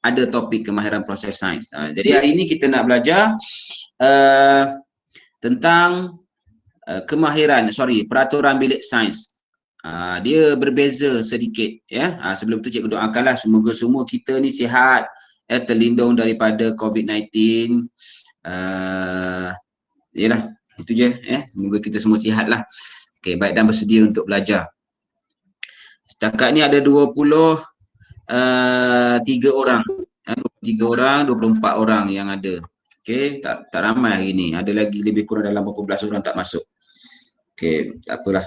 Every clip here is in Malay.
ada topik kemahiran proses sains. Jadi hari ini kita nak belajar tentang peraturan bilik sains. Dia berbeza sedikit ya. Sebelum tu cikgu doakanlah semoga semua kita ni sihat, terlindung daripada COVID-19. Yalah, itu je ya. Semoga kita semua sihatlah. Okey, baik dan bersedia untuk belajar. Setakat ni ada 23 orang. 23 orang, 24 orang yang ada. Okey, tak ramai hari ni. Ada lagi lebih kurang dalam berapa belas orang tak masuk. Okey, tak apalah.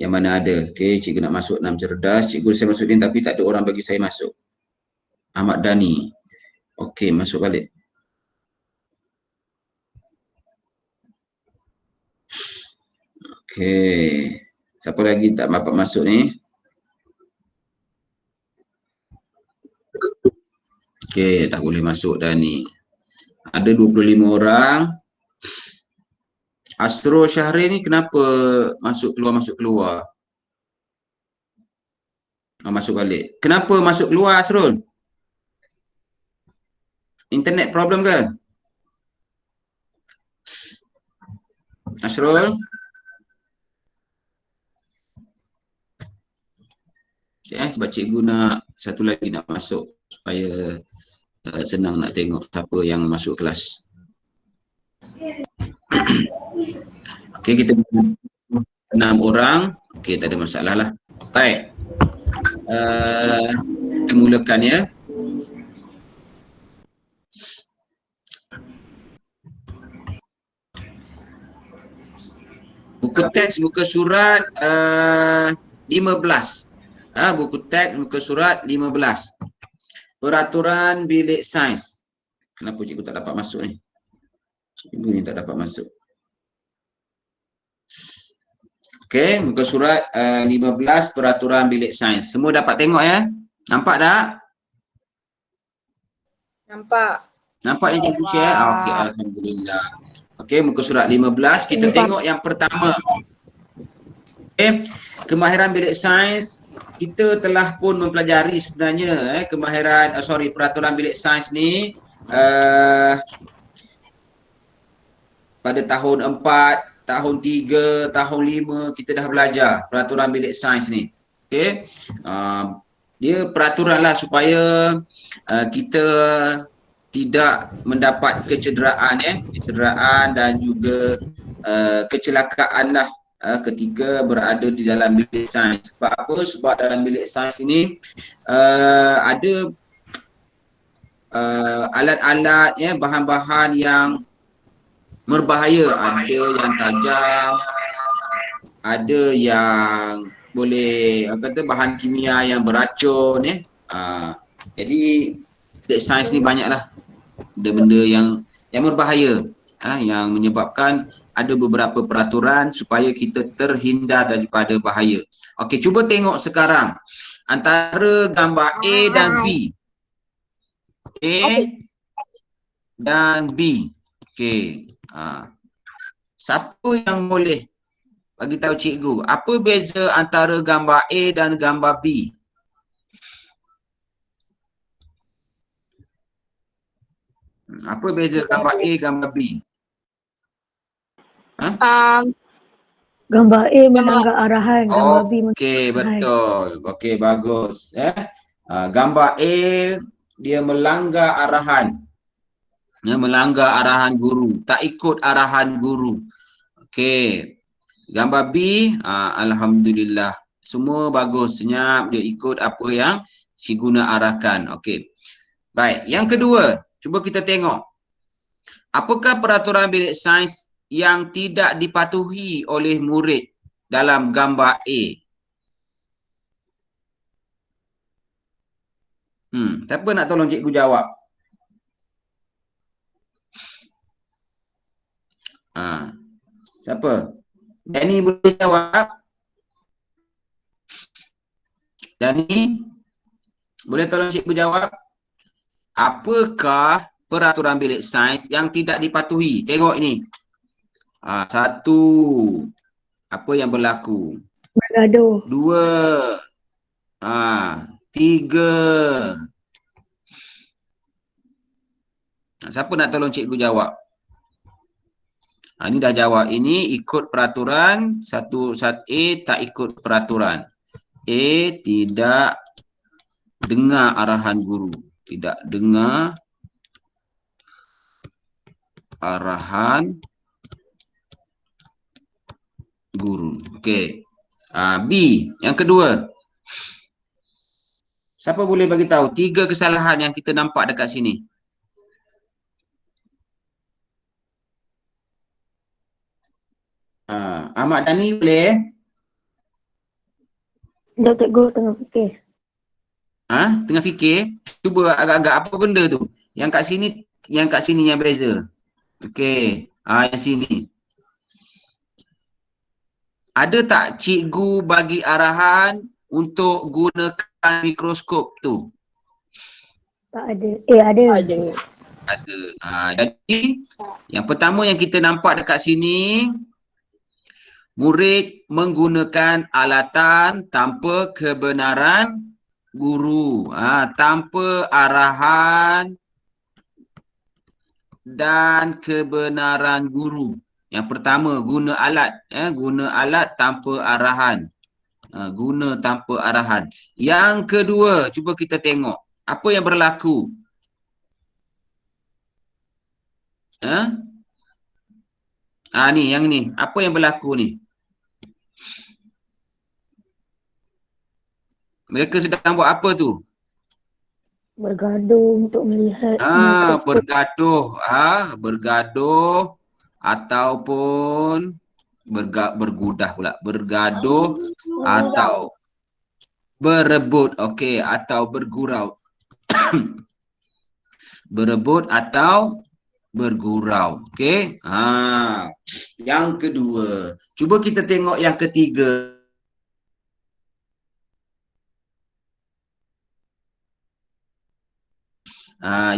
Yang mana ada. Okey, cikgu nak masuk 6 cerdas. Cikgu saya masukin tapi tak ada orang bagi saya masuk. Ahmad Dhani. Okey, masuk balik. Okey. Siapa lagi tak dapat masuk ni? Okey, dah boleh masuk dah ni. Ada 25 orang. Asrul Syahrir ni kenapa masuk keluar? Masuk balik. Kenapa masuk keluar Asrul? Internet problem ke? Asrul? Okay, sebab cikgu nak satu lagi nak masuk supaya senang nak tengok siapa yang masuk kelas. Okey, kita 6 orang. Okey, tak ada masalah lah. Baik. Kita mulakan ya. Buku teks muka surat 15. Buku teks muka surat 15. Peraturan bilik sains. Kenapa cikgu tak dapat masuk ni? Cikgu ni tak dapat masuk. Okey, muka surat 15 peraturan bilik sains. Semua dapat tengok ya? Nampak tak? Nampak. Nampak yang cikgu share? Okey, alhamdulillah. Okey, muka surat 15 kita tengok yang pertama. Okey, kemahiran bilik sains. Kita telah pun mempelajari sebenarnya peraturan bilik sains ni pada tahun 4, tahun 3, tahun 5 kita dah belajar peraturan bilik sains ni. Okey. Dia peraturan lah supaya kita tidak mendapat kecederaan dan juga kecelakaan lah ketika berada di dalam bilik sains. Sebab apa? Sebab dalam bilik sains ini ada alat-alat bahan-bahan yang berbahaya, ada yang tajam, ada yang boleh bahan kimia yang beracun jadi bilik sains ni banyaklah benda-benda yang berbahaya yang menyebabkan ada beberapa peraturan supaya kita terhindar daripada bahaya. Okey, cuba tengok sekarang antara gambar A dan B. A dan B. Okey. Siapa yang boleh bagi tahu cikgu apa beza antara gambar A dan gambar B? Apa beza gambar A gambar B? Gambar A melanggar arahan, gambar B okey, betul. Okey, bagus gambar A dia melanggar arahan. Melanggar arahan guru, tak ikut arahan guru. Okey. Gambar B alhamdulillah semua bagus, senyap, dia ikut apa yang cikgu nak arahkan. Okey. Baik, yang kedua, cuba kita tengok. Apakah peraturan bilik sains yang tidak dipatuhi oleh murid dalam gambar A? Siapa nak tolong cikgu jawab? Siapa? Danny boleh jawab? Danny, boleh tolong cikgu jawab? Apakah peraturan bilik sains yang tidak dipatuhi? Tengok ini. Satu, apa yang berlaku? Bergaduh. Dua, tiga, Siapa nak tolong cikgu jawab? Ini dah jawab. Ini ikut peraturan. Satu A tak ikut peraturan. A tidak dengar arahan guru. Tidak dengar arahan guru. Okey. B, yang kedua. Siapa boleh bagi tahu 3 kesalahan yang kita nampak dekat sini? Ahmad Dani boleh? Dah cikgu tengah fikir. Tengah fikir. Cuba agak-agak apa benda tu? Yang kat sini yang beza. Okey. Yang sini. Ada tak cikgu bagi arahan untuk gunakan mikroskop tu? Tak ada. Ada. Ada. Jadi yang pertama yang kita nampak dekat sini, murid menggunakan alatan tanpa kebenaran guru. Tanpa arahan dan kebenaran guru. Yang pertama, guna alat. Guna alat tanpa arahan. Guna tanpa arahan. Yang kedua, cuba kita tengok. Apa yang berlaku? Ni, yang ni. Apa yang berlaku ni? Mereka sedang buat apa tu? Bergaduh untuk melihat. Bergaduh. Bergaduh ataupun bergudah pula. Bergaduh atau berebut. Okey, atau bergurau. Berebut atau bergurau. Okey. Yang kedua. Cuba kita tengok yang ketiga.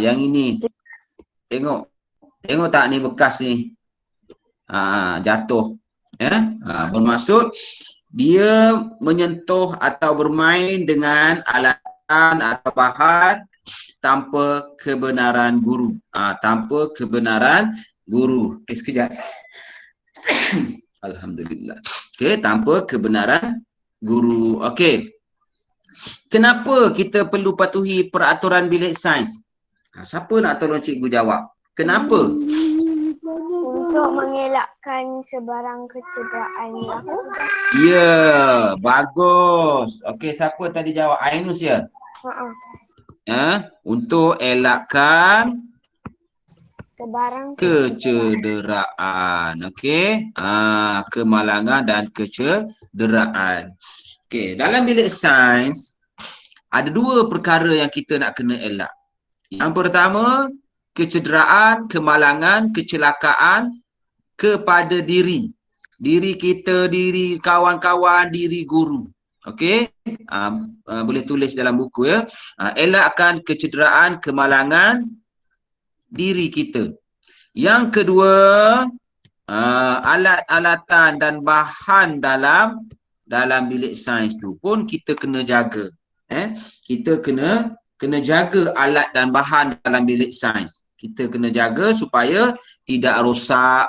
Yang ini. Tengok tak ni bekas ni. Jatuh. Bermaksud dia menyentuh atau bermain dengan alatan atau bahan tanpa kebenaran guru. Tanpa kebenaran guru. Okey, sekejap. Alhamdulillah. Okey, tanpa kebenaran guru. Okey. Kenapa kita perlu patuhi peraturan bilik sains? Siapa nak tolong cikgu jawab? Kenapa? Untuk mengelakkan sebarang kecederaan. Ya, bagus. Okey, siapa tadi jawab? Ainus ya? Untuk elakkan Sebarang kecederaan. Okey. Kemalangan dan kecederaan. Okey, dalam bilik sains ada 2 perkara yang kita nak kena elak. Yang pertama, kecederaan, kemalangan, kecelakaan kepada diri. Diri kita, diri kawan-kawan, diri guru. Okey? Boleh tulis dalam buku ya. Elakkan kecederaan, kemalangan diri kita. Yang kedua, alat-alatan dan bahan dalam bilik sains tu pun kita kena jaga. Kita kena jaga alat dan bahan dalam bilik sains. Kita kena jaga supaya tidak rosak,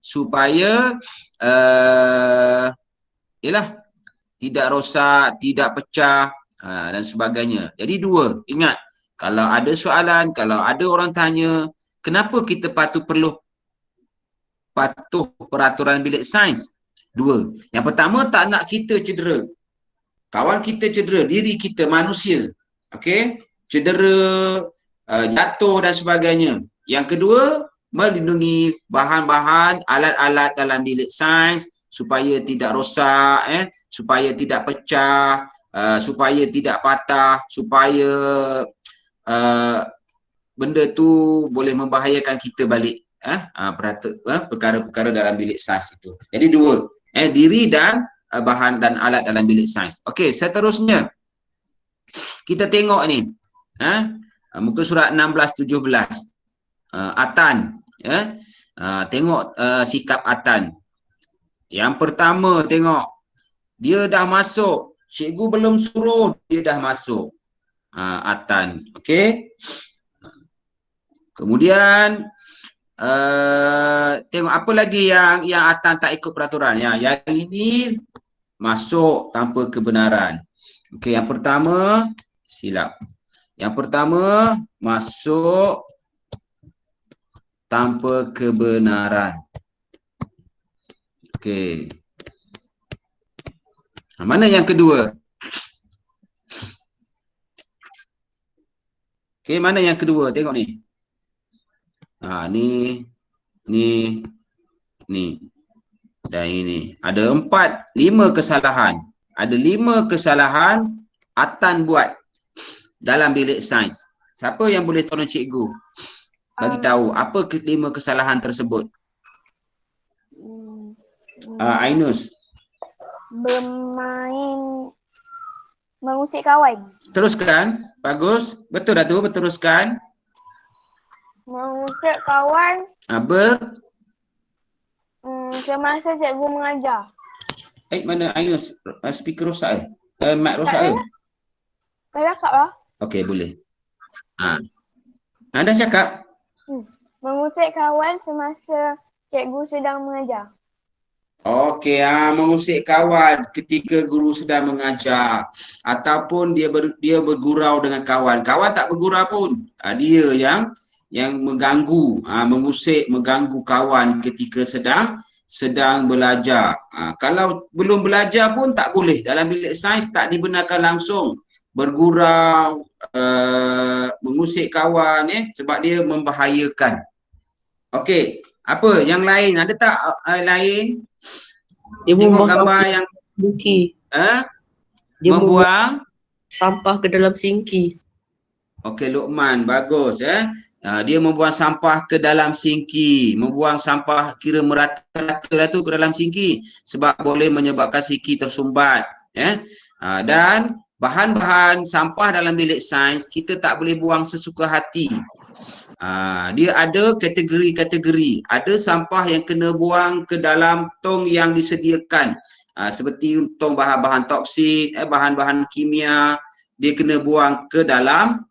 supaya tidak rosak, tidak pecah dan sebagainya. Jadi 2, ingat, kalau ada soalan, kalau ada orang tanya, kenapa kita patuh peraturan bilik sains? 2. Yang pertama, tak nak kita cedera. Kawan kita cedera, diri kita, manusia. Okey? Cedera, jatuh dan sebagainya. Yang kedua, melindungi bahan-bahan, alat-alat dalam bilik sains supaya tidak rosak, supaya tidak pecah, supaya tidak patah, supaya benda tu boleh membahayakan kita balik. Perkara-perkara dalam bilik sains itu. Jadi 2, diri dan bahan dan alat dalam bilik sains. Okey, seterusnya kita tengok ni. Muka surat 16-17. Atan. Tengok sikap Atan. Yang pertama tengok. Dia dah masuk. Cikgu belum suruh, dia dah masuk. Atan. Okey. Kemudian tengok apa lagi yang Atan tak ikut peraturan. Yang ini masuk tanpa kebenaran. Okey, yang pertama silap. Yang pertama masuk tanpa kebenaran. Okey. Mana yang kedua? Okey, mana yang kedua? Tengok ni. Ni. Dan ini. Ada 5 kesalahan. Ada 5 kesalahan Atan buat dalam bilik sains. Siapa yang boleh tolong cikgu bagi tahu apa 5 kesalahan tersebut? Ainus. Bermain mengusik kawan. Teruskan. Bagus. Betul dah tu. Berteruskan. Mengusik kawan semasa cikgu mengajar. Mana Ainus? Speaker rosak mic rosak Saya cakap lah. Okey, boleh. Anda cakap? Mengusik kawan semasa cikgu sedang mengajar. Okey, mengusik kawan ketika guru sedang mengajar ataupun dia bergurau dengan kawan. Kawan tak bergurau pun. Dia yang mengganggu, mengganggu kawan ketika sedang belajar. Kalau belum belajar pun tak boleh. Dalam bilik sains tak dibenarkan langsung bergurau, mengusik kawan sebab dia membahayakan. Okey, apa yang lain? Ada tak lain? Dia Tengok membuang gambar sampah yang singki. Dia membuang sampah ke dalam singki. Okey, Luqman, bagus dia membuang sampah ke dalam singki. Membuang sampah kira merata-rata lah tu ke dalam singki sebab boleh menyebabkan singki tersumbat. Dan bahan-bahan sampah dalam bilik sains kita tak boleh buang sesuka hati. Dia ada kategori-kategori. Ada sampah yang kena buang ke dalam tong yang disediakan. Seperti tong bahan-bahan toksik, bahan-bahan kimia, dia kena buang ke dalam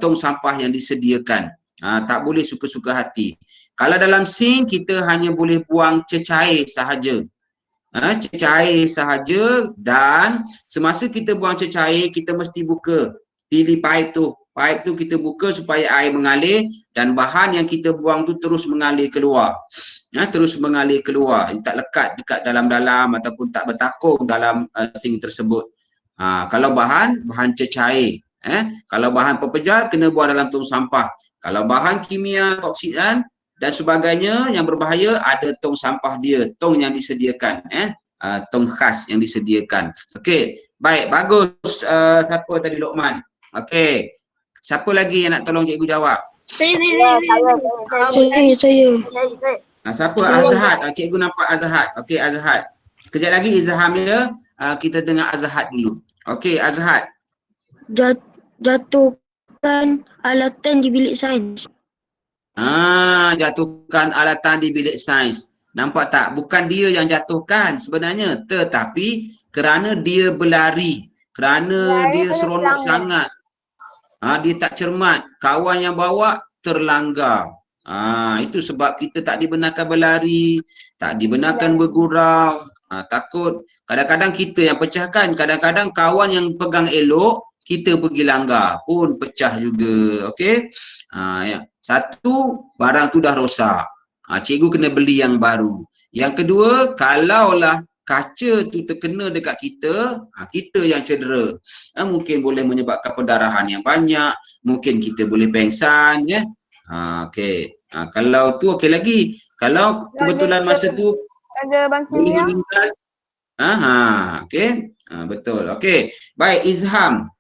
tong sampah yang disediakan. Tak boleh suka-suka hati. Kalau dalam sink kita hanya boleh buang cecair sahaja. Cecair sahaja, dan semasa kita buang cecair kita mesti buka pilih paip tu. Paip tu kita buka supaya air mengalir dan bahan yang kita buang tu terus mengalir keluar. Terus mengalir keluar. Tak lekat dekat dalam-dalam ataupun tak bertakung dalam sink tersebut. Kalau bahan cecair. Kalau bahan pepejar kena buang dalam tong sampah. Kalau bahan kimia, toksik dan sebagainya yang berbahaya, ada tong sampah dia, tong yang disediakan, tong khas yang disediakan. Okey, baik, bagus. Siapa tadi, Luqman? Okey, siapa lagi yang nak tolong cikgu jawab? Saya. Siapa? Azhad. Cikgu nampak Azhad. Okey, Azhad. Kejap lagi Izham ya. Kita dengar Azhad dulu. Okey, Azhad. Jatuhkan alatan di bilik sains. Jatuhkan alatan di bilik sains. Nampak tak? Bukan dia yang jatuhkan sebenarnya, tetapi kerana dia berlari, kerana dia seronok sangat, dia tak cermat, kawan yang bawa terlanggar. Itu sebab kita tak dibenarkan berlari, tak dibenarkan bergurau. Takut kadang-kadang kita yang pecahkan, kadang-kadang kawan yang pegang elok, kita pergi langgar pun pecah juga. Okey. Satu, barang tu dah rosak. Cikgu kena beli yang baru. Yang kedua, kalaulah kaca tu terkena dekat kita, kita yang cedera. Mungkin boleh menyebabkan pendarahan yang banyak, mungkin kita boleh pengsan okey. Kalau tu okey lagi. Kalau kebetulan masa tu ada boleh bangkitnya. meninggal. Okey. Betul. Okey. Baik, Izham.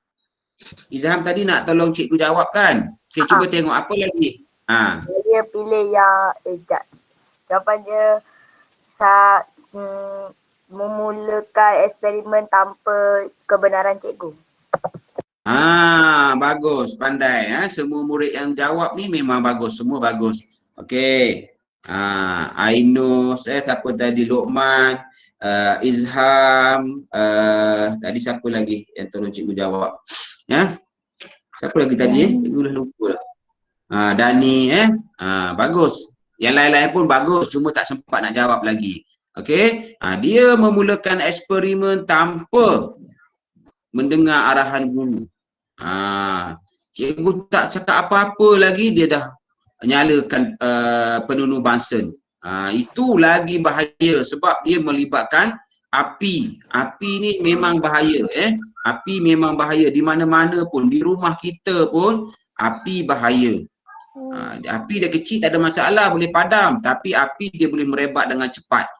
Izham tadi nak tolong cikgu jawab kan? Okey, cuba tengok apa lagi. Dia pilih yang jawapan dia memulakan eksperimen tanpa kebenaran cikgu. Bagus, pandai. Semua murid yang jawab ni memang bagus, semua bagus. Okey. Ainus, siapa tadi, Luqman, Izham, tadi siapa lagi yang tolong cikgu jawab? Siapa lagi tadi? Cikgu dah lupa lah. Dani bagus. Yang lain-lain pun bagus, cuma tak sempat nak jawab lagi. Okey, dia memulakan eksperimen tanpa mendengar arahan guru. Cikgu tak cakap apa-apa lagi, dia dah nyalakan penunu Bunsen. Itu lagi bahaya sebab dia melibatkan api. Api ni memang bahaya. Api memang bahaya di mana-mana pun, di rumah kita pun api bahaya. Api dia kecil tak ada masalah, boleh padam, tapi api dia boleh merebak dengan cepat.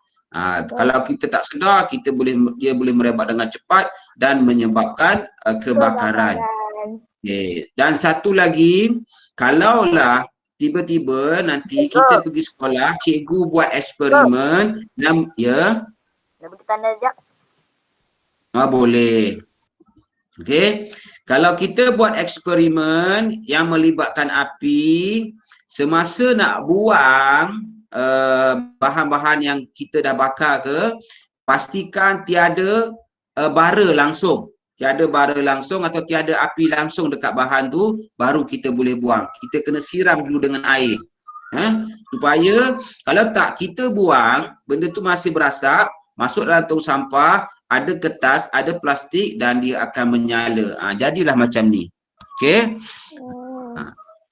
Kalau kita tak sedar, dia boleh merebak dengan cepat dan menyebabkan kebakaran. Dan satu lagi, kalaulah tiba-tiba nanti kita pergi sekolah, cikgu buat eksperimen, ya. Nak bagi tanda sekejap? Boleh. Okey. Kalau kita buat eksperimen yang melibatkan api, semasa nak buang bahan-bahan yang kita dah bakar ke, pastikan tiada bara langsung. Tiada bara langsung atau tiada api langsung dekat bahan tu, baru kita boleh buang. Kita kena siram dulu dengan air. Supaya kalau tak kita buang, benda tu masih berasap, masuk dalam tong sampah, ada kertas, ada plastik dan dia akan menyala. Jadilah macam ni. Okey.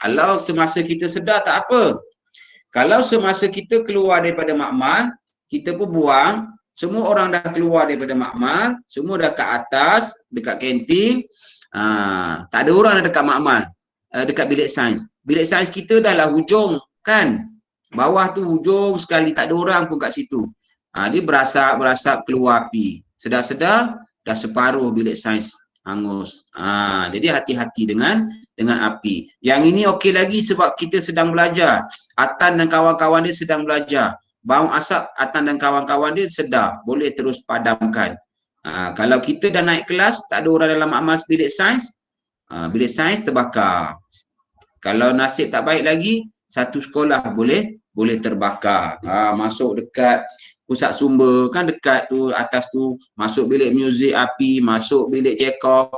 Kalau semasa kita sedar tak apa. Kalau semasa kita keluar daripada makmal, kita pun buang, semua orang dah keluar daripada makmal, semua dah kat atas, dekat kantin, tak ada orang dah dekat makmal, dekat bilik sains. Bilik sains kita dah lah hujung kan. Bawah tu hujung sekali, tak ada orang pun kat situ. Dia berasap keluar api. Sedar-sedar dah separuh bilik sains hangus. Jadi hati-hati dengan api. Yang ini okey lagi sebab kita sedang belajar. Atan dan kawan-kawan dia sedang belajar. Bau asap Atan dan kawan-kawan dia sedar, boleh terus padamkan. Kalau kita dah naik kelas, tak ada orang dalam amal bilik sains terbakar. Kalau nasib tak baik lagi, satu sekolah boleh terbakar. Masuk dekat pusat sumber, kan dekat tu atas tu, masuk bilik muzik api, masuk bilik Chekhov.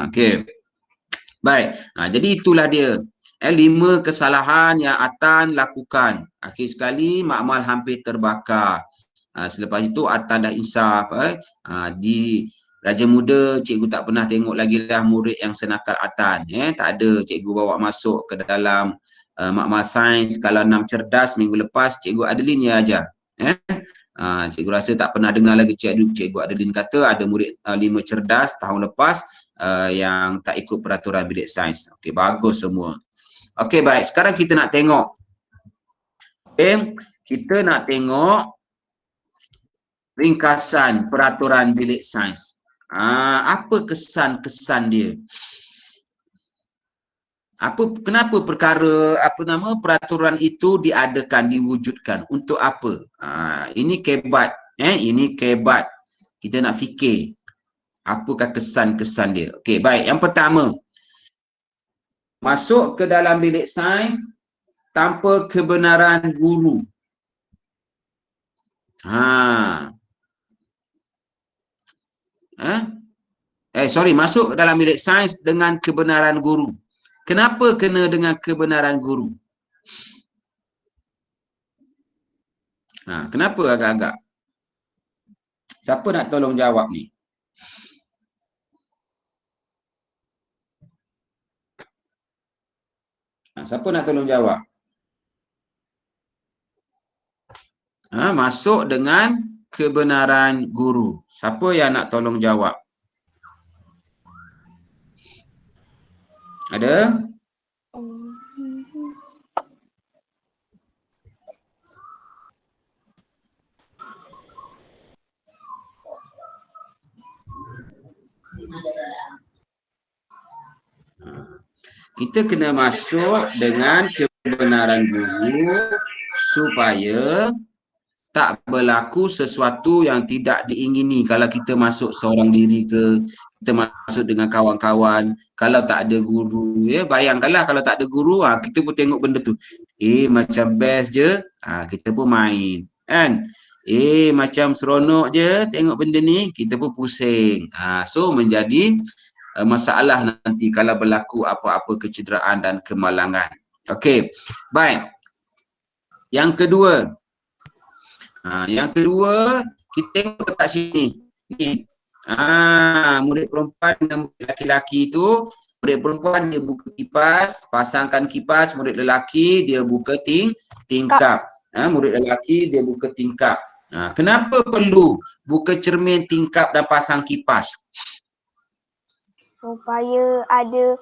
Okey. Baik. Jadi itulah dia. 5 kesalahan yang Atan lakukan. Akhir sekali makmal hampir terbakar. Selepas itu Atan dah insaf. Di Raja Muda cikgu tak pernah tengok lagi lah murid yang senakal Atan. Tak ada, cikgu bawa masuk ke dalam makmal sains. Kalau 6 cerdas minggu lepas cikgu Adeline ya ajar. Cikgu rasa tak pernah dengar lagi cikgu Adeline kata ada murid 5 cerdas tahun lepas yang tak ikut peraturan bilik sains. Okey, bagus semua. Okey, baik. Sekarang kita nak tengok. Okey, kita nak tengok ringkasan peraturan bilik sains. Apa kesan-kesan dia? Kenapa peraturan itu diadakan, diwujudkan, untuk apa? Ini kebat, ini kebat. Kita nak fikir apakah kesan-kesan dia. Okey, baik. Yang pertama, masuk ke dalam bilik sains tanpa kebenaran guru. Masuk ke dalam bilik sains dengan kebenaran guru. Kenapa kena dengan kebenaran guru? Kenapa agak-agak? Siapa nak tolong jawab ni? Siapa nak tolong jawab? Masuk dengan kebenaran guru. Siapa yang nak tolong jawab? Ada? Kita kena masuk dengan kebenaran guru supaya tak berlaku sesuatu yang tidak diingini. Kalau kita masuk seorang diri ke, kita masuk dengan kawan-kawan, kalau tak ada guru, bayangkanlah kalau tak ada guru, kita pun tengok benda tu, macam best je, kita pun main, kan? Macam seronok je tengok benda ni, kita pun pusing. So menjadi masalah nanti kalau berlaku apa-apa kecederaan dan kemalangan. Okey, baik. Yang kedua, kita tengok dekat sini. Ni. Murid perempuan dan murid lelaki tu, murid perempuan dia buka kipas, pasangkan kipas, murid lelaki dia buka tingkap. Murid lelaki dia buka tingkap. Kenapa perlu buka cermin, tingkap dan pasang kipas? Supaya ada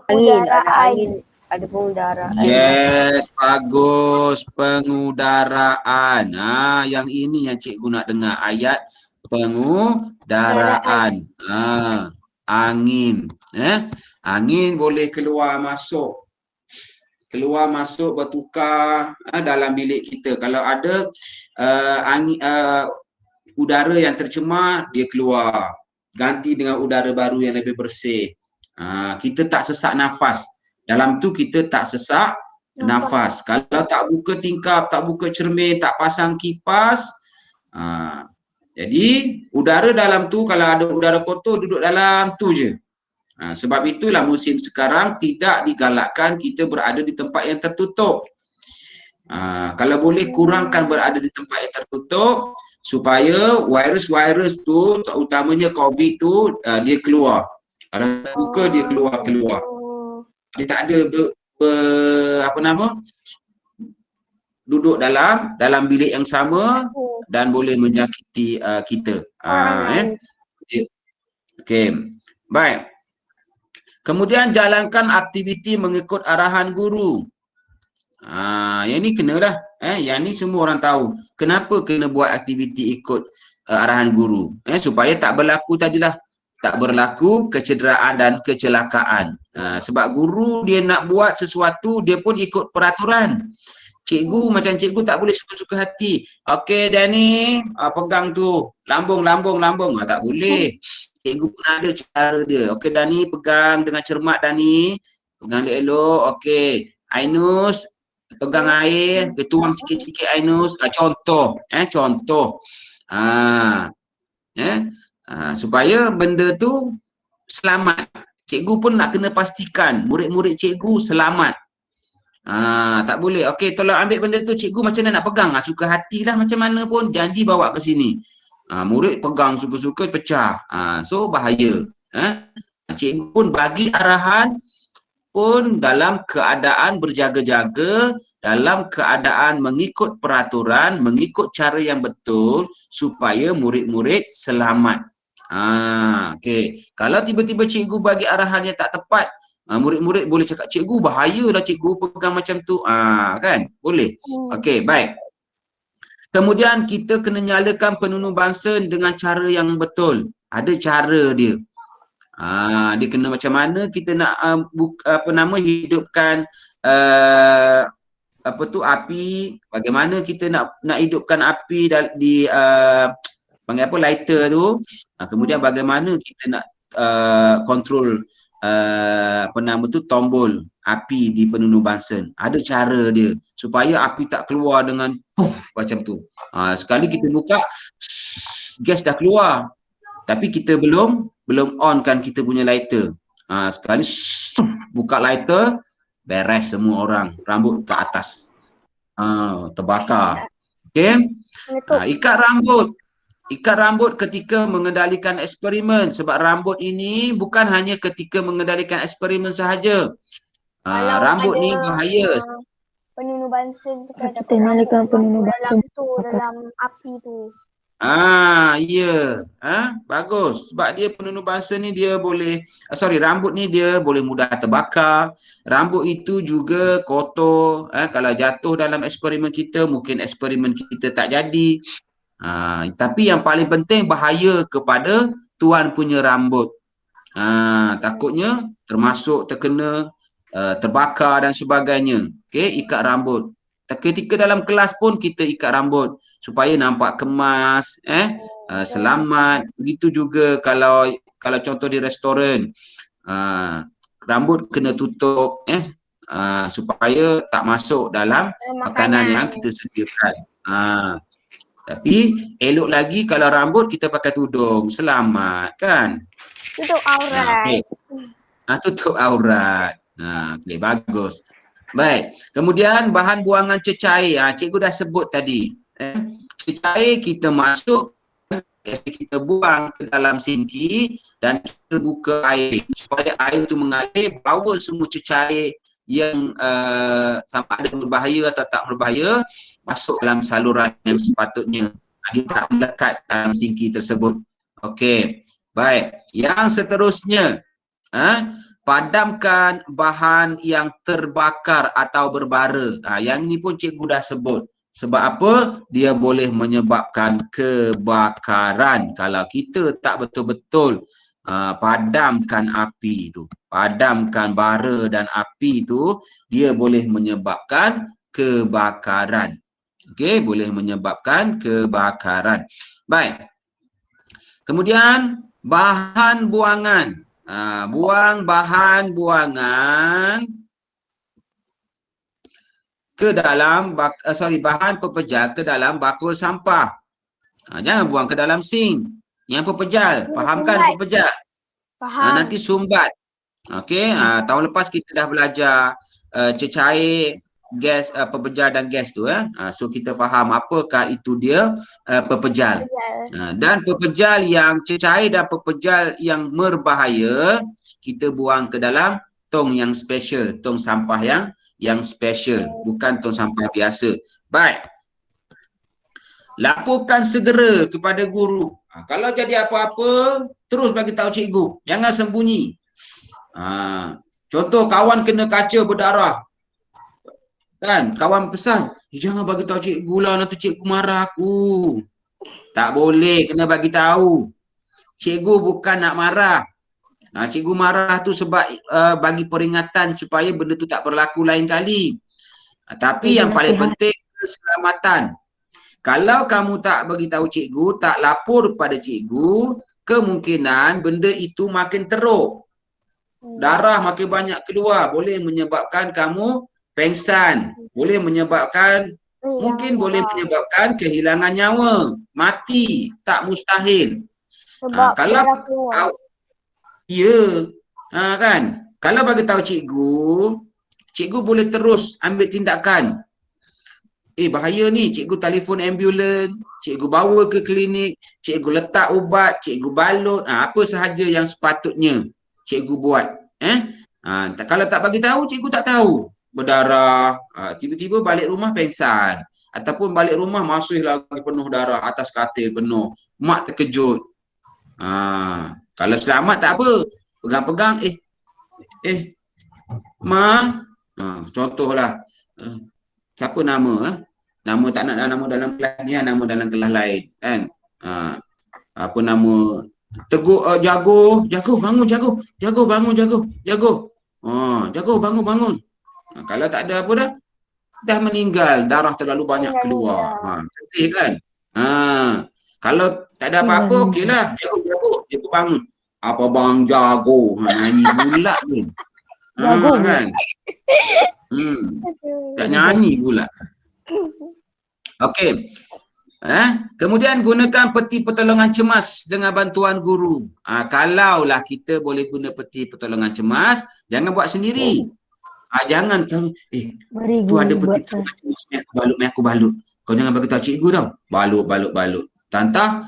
Angin, ada pengudaraan. angin, ada pengudaraan. Yes, bagus. Pengudaraan. Yang ini yang cikgu nak dengar. Ayat pengudaraan. Angin. Angin boleh keluar masuk. Keluar masuk bertukar dalam bilik kita. Kalau ada angin, udara yang tercemar, dia keluar. Ganti dengan udara baru yang lebih bersih. Kita tak sesak nafas. Dalam tu kita tak sesak nafas. Kalau tak buka tingkap, tak buka cermin, tak pasang kipas, jadi udara dalam tu, kalau ada udara kotor, duduk dalam tu je. Sebab itulah musim sekarang tidak digalakkan kita berada di tempat yang tertutup. Kalau boleh kurangkan berada di tempat yang tertutup supaya virus-virus tu, utamanya COVID tu, dia keluar. Kalau buka dia keluar. Dia tak ada duduk dalam bilik yang sama dan boleh menjangkiti kita. Okey. Baik. Kemudian jalankan aktiviti mengikut arahan guru. Yang ni kena dah. Yang ni semua orang tahu. Kenapa kena buat aktiviti ikut arahan guru? Supaya tak berlaku tadilah. Tak berlaku kecederaan dan kecelakaan. Sebab guru dia nak buat sesuatu, dia pun ikut peraturan. Cikgu macam cikgu tak boleh suka-suka hati. Okey Dani, pegang tu. Lambung. Tak boleh. Cikgu pun ada cara dia. Okey Dani, pegang dengan cermat Dani. Pegang elok-elok. Okey. Ainus, pegang air. Tuang sikit-sikit Ainus. Contoh. Supaya benda tu selamat. Cikgu pun nak kena pastikan murid-murid cikgu selamat. Tak boleh. Okey, tolong ambil benda tu cikgu macam mana nak pegang? Suka hatilah macam mana pun janji bawa ke sini. Murid pegang suka-suka pecah. So bahaya. Cikgu pun bagi arahan pun dalam keadaan berjaga-jaga, dalam keadaan mengikut peraturan, mengikut cara yang betul supaya murid-murid selamat. Okey. Kalau tiba-tiba cikgu bagi arahan yang tak tepat, murid-murid boleh cakap, cikgu bahayalah cikgu pegang macam tu. Kan? Boleh. Okey, baik. Kemudian kita kena nyalakan penunu bangsa dengan cara yang betul. Ada cara dia. Dia kena macam mana kita nak hidupkan api, bagaimana kita nak hidupkan api di panggil apa, lighter tu. Kemudian bagaimana kita nak kontrol tombol api di penunu bansen. Ada cara dia supaya api tak keluar dengan puff macam tu. Sekali kita buka, gas dah keluar. Tapi kita belum on kan kita punya lighter. Sekali buka lighter, beres semua orang, rambut ke atas. Terbakar. Okey. Ikat rambut ketika mengendalikan eksperimen, sebab rambut ini bukan hanya ketika mengendalikan eksperimen sahaja. Rambut ni bahaya. Penunu bansen tu kan Kita nyalakan penunu bansen. dalam api tu. Ya. Bagus. Sebab dia penunu bansen ni dia boleh, rambut ni dia boleh mudah terbakar. Rambut itu juga kotor. Kalau jatuh dalam eksperimen kita, mungkin eksperimen kita tak jadi. Tapi yang paling penting bahaya kepada tuan punya rambut. Takutnya termasuk terkena terbakar dan sebagainya. Okey, ikat rambut. Ketika dalam kelas pun kita ikat rambut supaya nampak kemas, selamat. Begitu juga kalau contoh di restoran, rambut kena tutup supaya tak masuk dalam makanan yang kita sediakan. Tapi elok lagi kalau rambut kita pakai tudung, selamat kan? Tutup aurat. Okey. Tutup aurat. Okey, bagus. Baik. Kemudian bahan buangan cecair. Cikgu dah sebut tadi. Cecair kita masuk, kita buang ke dalam sinki dan kita buka air supaya air itu mengalir, bawa semua cecair yang sama ada berbahaya atau tak berbahaya masuk dalam saluran yang sepatutnya. Dia tak melekat dalam sinki tersebut. Okey. Baik. Yang seterusnya, padamkan bahan yang terbakar atau berbara. Yang ni pun cikgu dah sebut. Sebab apa? Dia boleh menyebabkan kebakaran. Kalau kita tak betul-betul padamkan api tu, padamkan bara dan api tu, dia boleh menyebabkan kebakaran. Okey, boleh menyebabkan kebakaran. Baik. Kemudian bahan buangan. Buang bahan buangan ke dalam bahan pepejal ke dalam bakul sampah. Jangan buang ke dalam sink. Yang pepejal, fahamkan Sumbat. pepejal. Faham. Nanti sumbat. Okey, tahun lepas kita dah belajar cecair, gas, pepejal dan gas tu. So kita faham apakah itu dia pepejal. Dan pepejal yang cecair dan pepejal yang berbahaya kita buang ke dalam tong yang special, tong sampah yang special, bukan tong sampah biasa. Baik. Laporkan segera kepada guru. Kalau jadi apa-apa, terus bagi tahu cikgu. Jangan sembunyi. Contoh kawan kena kaca berdarah. Kan, kawan pesan, jangan bagi tahu cikgu lah, nanti cikgu marah aku. Tak boleh, kena bagi tahu. Cikgu bukan nak marah. Cikgu marah tu sebab bagi peringatan supaya benda tu tak berlaku lain kali. Tapi yang paling penting keselamatan. Kalau kamu tak bagi tahu cikgu, tak lapor kepada cikgu, kemungkinan benda itu makin teruk. Darah makin banyak keluar, boleh menyebabkan kamu pengsan, boleh menyebabkan boleh menyebabkan kehilangan nyawa, mati, tak mustahil. Sebab Kalau darah keluar. kan? Kalau bagi tahu cikgu boleh terus ambil tindakan. Bahaya ni, cikgu telefon ambulans, cikgu bawa ke klinik, cikgu letak ubat, cikgu balut, apa sahaja yang sepatutnya cikgu buat. Kalau tak bagi tahu, cikgu tak tahu. Berdarah, tiba-tiba balik rumah pengsan. Ataupun balik rumah masih lagi penuh darah, atas katil penuh. Mak terkejut. Kalau selamat tak apa. Pegang-pegang, Ma, contohlah, siapa nama? Nama tak nak nama dalam kelas ni, nama dalam kelas lain. Kan? Apa nama? Teguh, Jago bangun, Jago bangun, Jago. Jago bangun. Kalau tak ada apa dah meninggal, darah terlalu banyak keluar. Sedih kan? Kalau tak ada apa-apa, okeylah. Jago bangun. Apa bang Jago? Nyanyi pula ni. Kan? Tak nyanyi pula. Okey. Kemudian gunakan peti pertolongan cemas dengan bantuan guru. Kalaulah kita boleh guna peti pertolongan cemas, jangan buat sendiri. Jangan tu ada peti pertolongan cemas, aku balut. Kau jangan bagi tahu cikgu tau. Balut. Tantah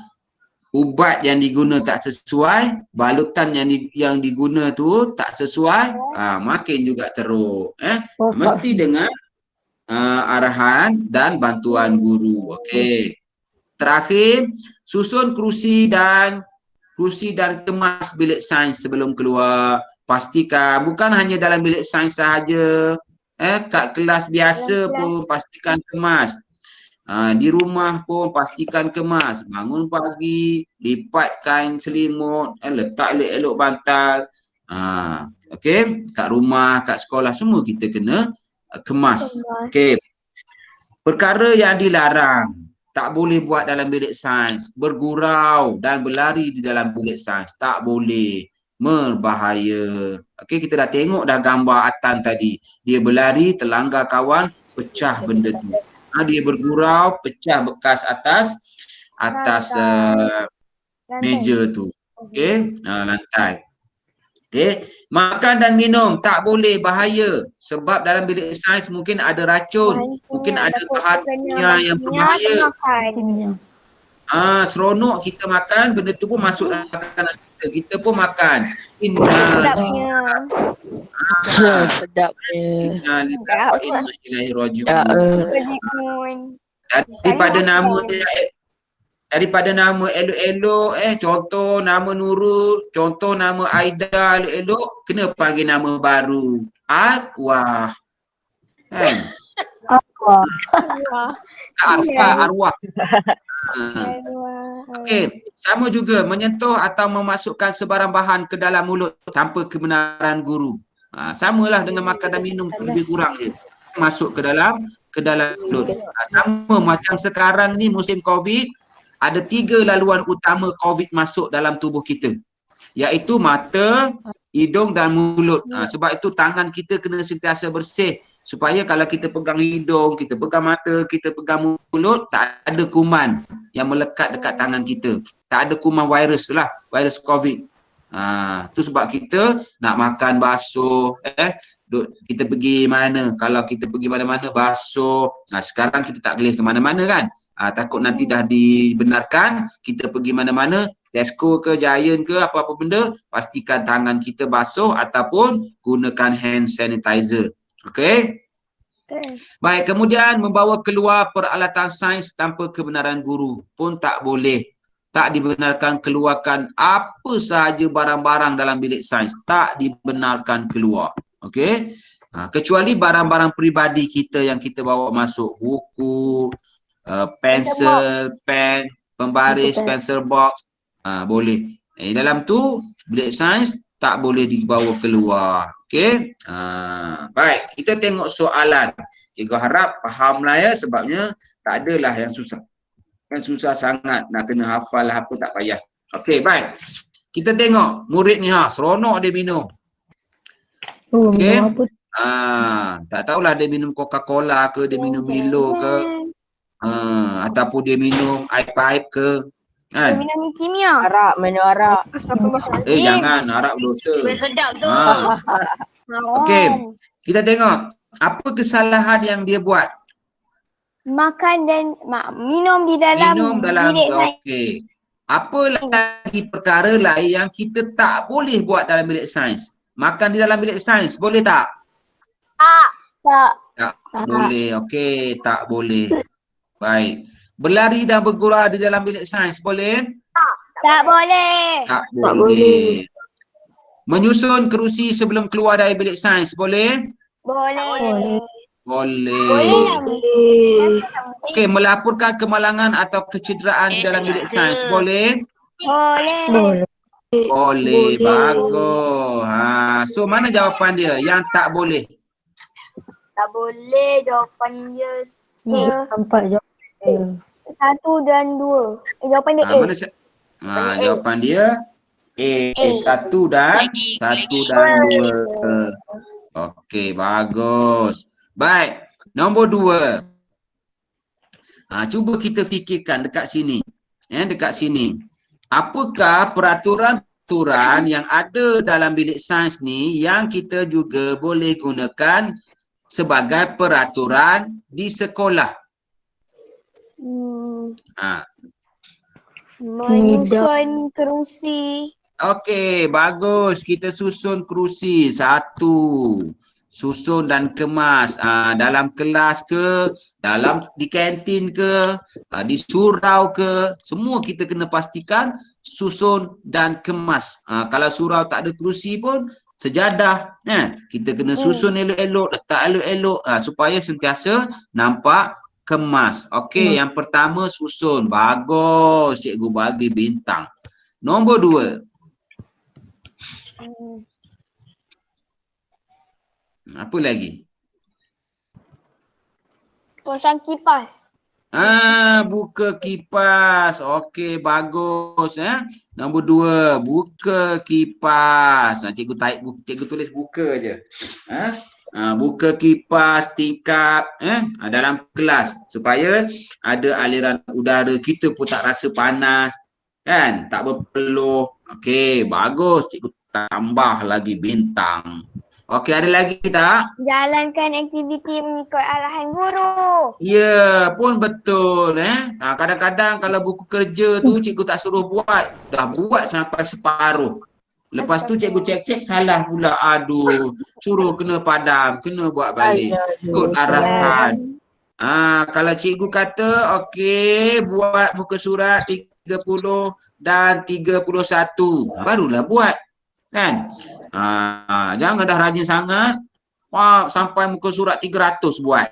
ubat yang diguna tak sesuai, balutan yang diguna tu tak sesuai, makin juga teruk. Mesti dengan arahan dan bantuan guru. Okey. Terakhir, susun kerusi dan kemas bilik sains sebelum keluar. Pastikan bukan hanya dalam bilik sains sahaja. Kat kelas biasa pun pastikan kemas. Di rumah pun pastikan kemas. Bangun pagi, lipat kain selimut, letak elok-elok bantal. Okey, kat rumah, kat sekolah semua kita kena kemas. Okey. Perkara yang dilarang, tak boleh buat dalam bilik sains, bergurau dan berlari di dalam bilik sains, tak boleh, berbahaya. Okey, kita dah tengok dah gambar Atan tadi. Dia berlari, terlanggar kawan, pecah benda tu. Dia bergurau, pecah bekas atas meja tu. Okey, lantai. Okey, makan dan minum tak boleh, bahaya. Sebab dalam bilik sains mungkin ada racun, mungkin ada bahan kimia yang berbahaya. Seronok kita makan, benda tu pun masuk dalam makanan kita. Kita pun makan. Sedapnya. Sedapnya. Daripada nama elok-elok, contoh nama Nurul, contoh nama Aida elok-elok, kena panggil nama baru. Arwah. Kan? Arwah. Okey, sama juga menyentuh atau memasukkan sebarang bahan ke dalam mulut tanpa kebenaran guru. Samalah dengan makan dan minum, lebih kurang je. Masuk ke dalam mulut. Sama macam sekarang ni musim Covid, ada 3 laluan utama Covid masuk dalam tubuh kita, iaitu mata, hidung dan mulut. Sebab itu tangan kita kena sentiasa bersih supaya kalau kita pegang hidung, kita pegang mata, kita pegang mulut, tak ada kuman yang melekat dekat tangan kita. Tak ada kuman virus lah, virus Covid. Tu sebab kita nak makan basuh, kita pergi mana, kalau kita pergi mana-mana basuh. Sekarang kita tak boleh ke mana-mana kan. Takut nanti dah dibenarkan, kita pergi mana-mana, Tesco ke, Giant ke, apa-apa benda, pastikan tangan kita basuh ataupun gunakan hand sanitizer. Okey? Baik, kemudian membawa keluar peralatan sains tanpa kebenaran guru pun tak boleh. Tak dibenarkan keluarkan apa sahaja barang-barang dalam bilik sains. Tak dibenarkan keluar. Okey? Kecuali barang-barang peribadi kita yang kita bawa masuk, buku, pensel, pen, pembaris, pencil box, boleh. Dalam tu bilik sains tak boleh dibawa keluar. Okey. Baik, kita tengok soalan. Cikgu harap fahamlah ya, sebabnya tak adalah yang susah. Yang susah sangat nak kena hafal apa, tak payah. Okey, baik. Kita tengok murid ni seronok dia minum. Okey. Tak tahulah dia minum Coca-Cola ke, dia minum Milo ke. Ataupun dia minum air-air ke, kan? Minum kimia. Minum arak. Jangan, arak berdosa. Sedap tu. Okey, kita tengok apa kesalahan yang dia buat. Makan dan minum di dalam bilik sains. Okey. Apa lagi perkara lain yang kita tak boleh buat dalam bilik sains? Makan di dalam bilik sains, boleh tak? Tak boleh. Okey, tak boleh. Baik. Berlari dan bergurau di dalam bilik sains, boleh? Tak boleh. Tak boleh. Menyusun kerusi sebelum keluar dari bilik sains, boleh? Boleh. Boleh. Okey, melaporkan kemalangan atau kecederaan di dalam bilik sains, boleh? Boleh. Boleh. Bagus. So mana jawapan dia yang tak boleh? Tak boleh jawapan dia. Nampak jawapan dia. 1 dan 2. Jawapan dia A. Jawapan dia A. 1 dan 2. Okey, bagus. Baik, nombor 2. Cuba kita fikirkan dekat sini. Dekat sini. Apakah peraturan-peraturan yang ada dalam bilik sains ni yang kita juga boleh gunakan sebagai peraturan di sekolah? Menyusun kerusi. Okey, bagus. Kita susun kerusi. 1. Susun dan kemas. Dalam kelas ke, di kantin ke, di surau ke, semua kita kena pastikan susun dan kemas. Kalau surau tak ada kerusi pun, sejadah, kita kena susun elok-elok, letak elok-elok, supaya sentiasa nampak kemas. Okey, yang pertama susun. Bagus, cikgu bagi bintang. Nombor 2. Apa lagi? Pasang kipas. Buka kipas. Okey, bagus. Nombor 2, buka kipas. Cikgu tulis buka je. Buka kipas tingkap dalam kelas supaya ada aliran udara, kita pun tak rasa panas, kan? Tak berpeluh. Okey, bagus. Cikgu tambah lagi bintang. Okey, ada lagi tak? Jalankan aktiviti mengikut arahan guru. Ya, pun betul kadang-kadang kalau buku kerja tu cikgu tak suruh buat, dah buat sampai separuh. Lepas tu cikgu cek-cek salah pula. Aduh, suruh kena padam, kena buat balik. Ikut arahan. Kalau cikgu kata okey, buat muka surat 30 dan 31, barulah buat. Kan? Jangan dah rajin sangat. Sampai muka surat 300 buat.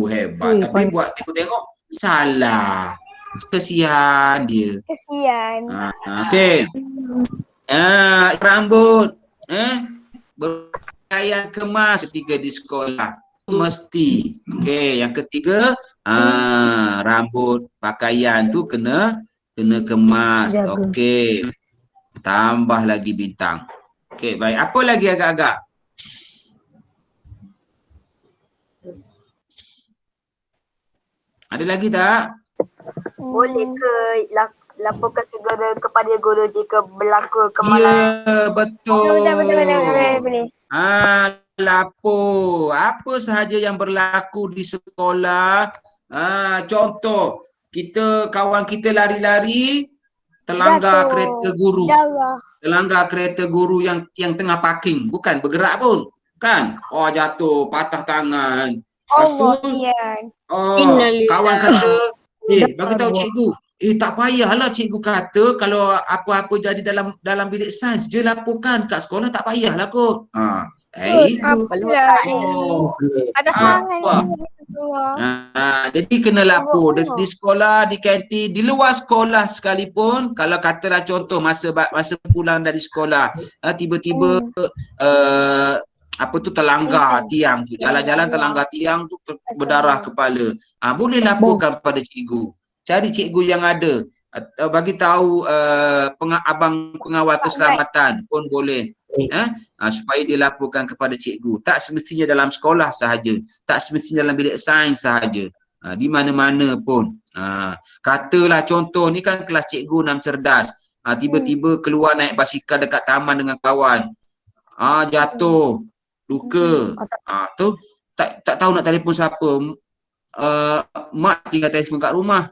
Hebat. Tapi buat tengok salah. Kesian dia. Kesian. Okey. Rambut. Berpakaian kemas ketika di sekolah. Mesti. Okey, yang ketiga, rambut, pakaian tu kena kemas. Okey. Tambah lagi bintang. Okey, baik. Apa lagi agak-agak? Ada lagi tak? Boleh ke laporkan segera kepada guru jika berlaku kemalasan? Ya, betul. Boleh. Lapor. Apa sahaja yang berlaku di sekolah. Contoh, kawan kita lari-lari, terlanggar kereta guru. Terlanggar kereta guru yang tengah parking. Bukan bergerak pun. Kan? Jatuh, patah tangan. Kawan kata, bagi tahu cikgu. Tak payahlah cikgu kata kalau apa-apa jadi dalam bilik sains je laporkan kat sekolah, tak payahlah kot. Ada tangan. Jadi kena lapor di sekolah, di kantin, di luar sekolah sekalipun. Kalau katalah contoh masa pulang dari sekolah, tiba-tiba terlanggar tiang tu, jalan-jalan terlanggar tiang tu, berdarah kepala. Boleh laporkan pada cikgu. Cari cikgu yang ada, bagi tahu abang pengawal keselamatan pun boleh. Supaya dilaporkan kepada cikgu. Tak semestinya dalam sekolah sahaja, tak semestinya dalam bilik sains sahaja, di mana-mana pun. Katalah contoh ni kan kelas cikgu 6 cerdas, tiba-tiba keluar naik basikal dekat taman dengan kawan, jatuh, luka, tu tak tahu nak telefon siapa. Mak tinggal telefon kat rumah.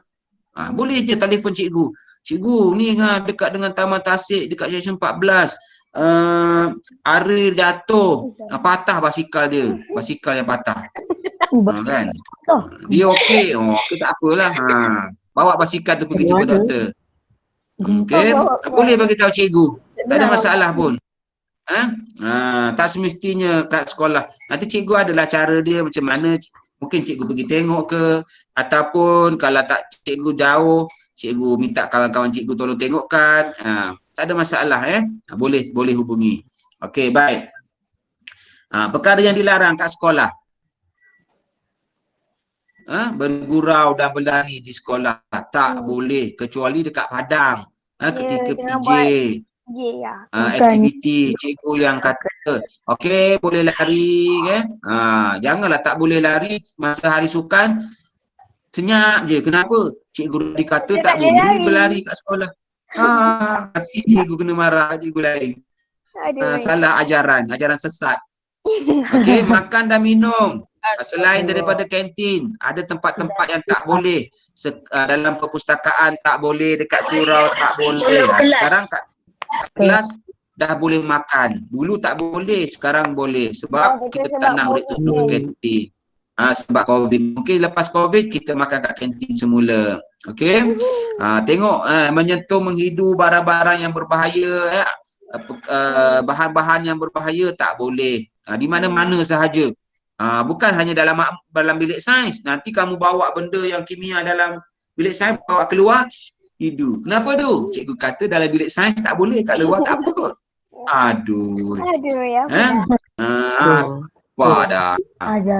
Boleh je telefon cikgu. Cikgu ni dekat dengan Taman Tasik, dekat Seksyen 14. Ariel jatuh, patah basikal dia. Basikal yang patah. Kan? Dia okey. Tak apalah. Bawa basikal tu pergi jumpa doktor. Okey. Boleh bagi tahu cikgu. Tak ada masalah pun. Tak semestinya kat sekolah. Nanti cikgu adalah cara dia macam mana. Mungkin cikgu pergi tengok ke, ataupun kalau tak cikgu jauh, cikgu minta kawan-kawan cikgu tolong tengokkan. Tak ada masalah boleh hubungi. Okey, baik. Perkara yang dilarang kat sekolah. Bergurau dan berlari di sekolah tak boleh, kecuali dekat padang. Ketika PJ. Aktiviti cikgu yang kata okey boleh lari janganlah tak boleh lari masa hari sukan, senyap je. Kenapa? Cikgu dikata tak boleh berlari kat sekolah. Nanti cikgu kena marah cikgu lain. Salah ajaran sesat. Okey, makan dan minum selain daripada kantin, ada tempat-tempat yang tak boleh. Dalam perpustakaan tak boleh, dekat surau tak boleh. Sekarang kat kelas dah boleh makan. Dulu tak boleh, sekarang boleh. Sebab kita tak nak boleh tutup ke kantin. Sebab COVID. Mungkin lepas COVID kita makan kat kantin semula. Okey. Tengok menyentuh, menghidu barang-barang yang berbahaya, bahan-bahan yang berbahaya tak boleh. Di mana-mana sahaja. Bukan hanya dalam bilik sains. Nanti kamu bawa benda yang kimia dalam bilik sains, bawa keluar, hidu. Kenapa tu? Cikgu kata dalam bilik sains tak boleh, kat luar tak apa kot. Aduh ya. Dah.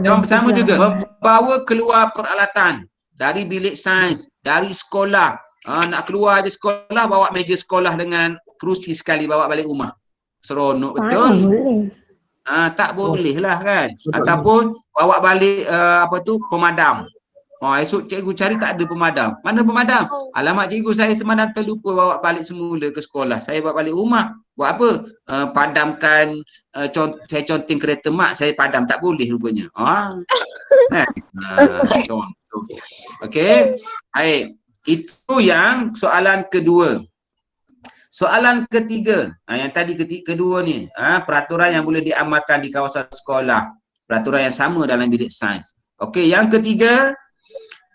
Yang bersama juga membawa keluar peralatan dari bilik sains, dari sekolah. Nak keluar je sekolah, bawa meja sekolah dengan kerusi sekali, bawa balik rumah. Seronok betul. Tak boleh lah kan. Ataupun bawa balik pemadam. Oh, esok cikgu cari tak ada pemadam. Mana pemadam? Alamak cikgu, saya semalam terlupa bawa balik semula ke sekolah. Saya bawa balik rumah. Buat apa? Padamkan, saya conteng kereta mak, saya padam. Tak boleh rupanya. Contoh. Okey. Baik. Itu yang soalan kedua. Soalan ketiga. Yang tadi kedua ni. Peraturan yang boleh diamalkan di kawasan sekolah. Peraturan yang sama dalam bilik sains. Okey, yang ketiga.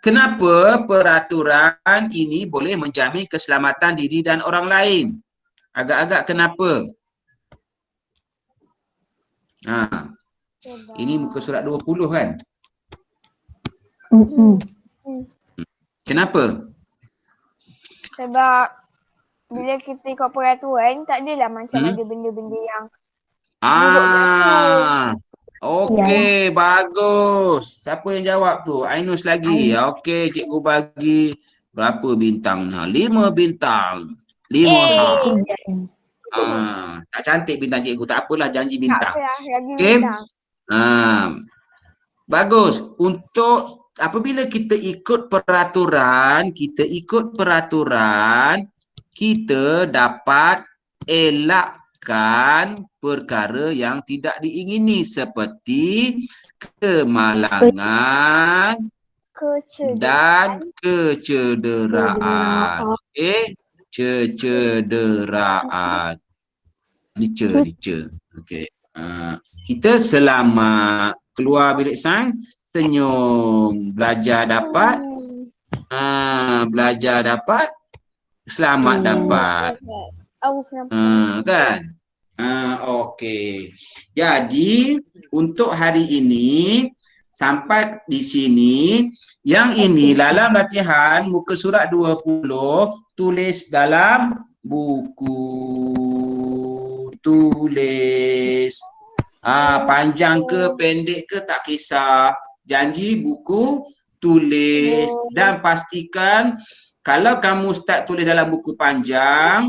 Kenapa peraturan ini boleh menjamin keselamatan diri dan orang lain? Agak-agak kenapa? Ini muka surat 20 kan? Kenapa? Sebab bila kita ikut peraturan, tak adalah macam ada benda-benda yang okey, bagus. Siapa yang jawab tu? Ainus lagi. Okey, cikgu bagi berapa bintang? 5 bintang. 5 tak cantik bintang cikgu. Tak apalah, janji bintang. Okey. Bagus. Untuk apabila kita ikut peraturan, kita dapat elakkan perkara yang tidak diingini seperti kemalangan dan kecederaan. Kecederaan. Lica. Okey. Kita selamat keluar bilik sains, senyum, belajar dapat, selamat dapat. Kan? Okey. Jadi untuk hari ini sampai di sini. Yang ini dalam latihan muka surat 20, tulis dalam buku. Tulis. Panjang ke pendek ke tak kisah. Janji buku tulis dan pastikan kalau kamu start tulis dalam buku panjang,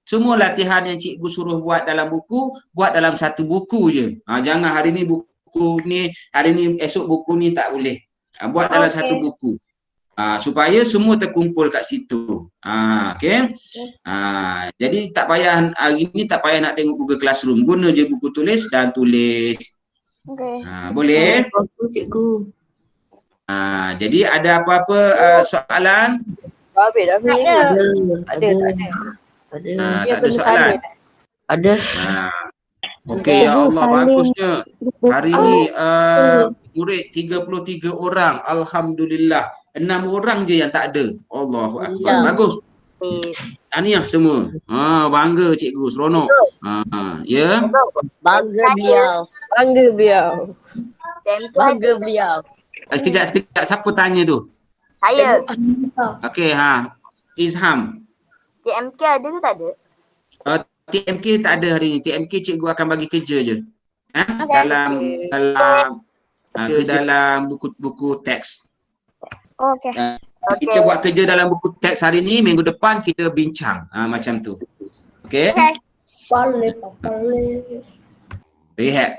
semua latihan yang cikgu suruh buat dalam buku, buat dalam satu buku je. Jangan hari ni buku ni, hari ni esok buku ni tak boleh. Buat dalam satu buku. Supaya semua terkumpul kat situ. Okey. Jadi tak payah hari ni tak payah nak tengok Google Classroom. Guna je buku tulis dan tulis. Okey. Boleh? Cikgu. Jadi ada apa-apa soalan? Habis dah. Ada. Tak ada soalan. Ada. Okey, ya Allah, bagusnya. Hari ni murid 33 orang. Alhamdulillah. 6 orang je yang tak ada. Allahu Akbar. Bagus. Tahniah semua. Bangga cikgu, seronok. Ya. Bangga beliau. Sekejap. Siapa tanya tu? Saya. Okey, Izham. TMK ada ke tak ada? TMK tak ada hari ni. TMK cikgu akan bagi kerja je. Dalam buku teks. Okey. Kita buat kerja dalam buku teks hari ni, minggu depan kita bincang. Macam tu. Okey? Boleh.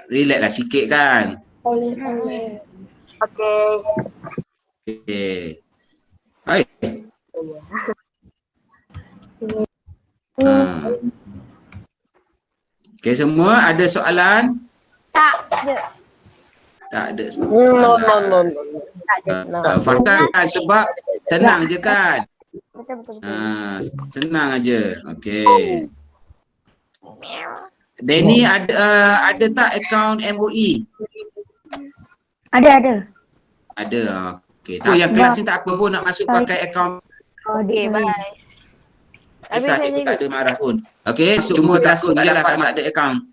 Relax lah sikit kan. Boleh. Okey. Hai. Okey, semua ada soalan? Tak ada. Tak ada. No. Faham kan? Sebab senang je kan? Betul. Senang aja. Okey. Denny ada tak akaun MOE? Ada. Ada. Okey. Tu yang kelas ni tak apa pun nak masuk pakai akaun. Okay, bye. Kisah cikgu tak ada marah pun. Okey, semua takut je lah kalau tak ada akaun.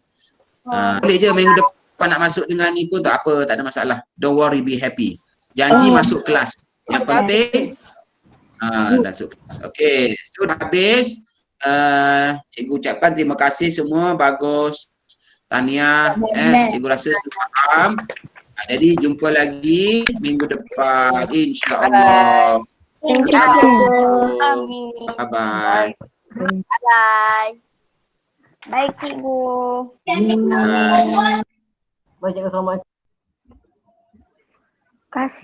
Boleh je minggu depan nak masuk dengan ni pun tak apa, tak ada masalah. Don't worry, be happy. Janji masuk kelas. Yang penting masuk kelas. Okey, sudah habis. Cikgu ucapkan terima kasih semua, bagus. Tahniah. Cikgu rasa semua faham. Jadi jumpa lagi minggu depan insya-Allah. Thank you. Amin. Bye-bye. Bye. Baik cikgu. Bye. Baik, selamat. Kasih.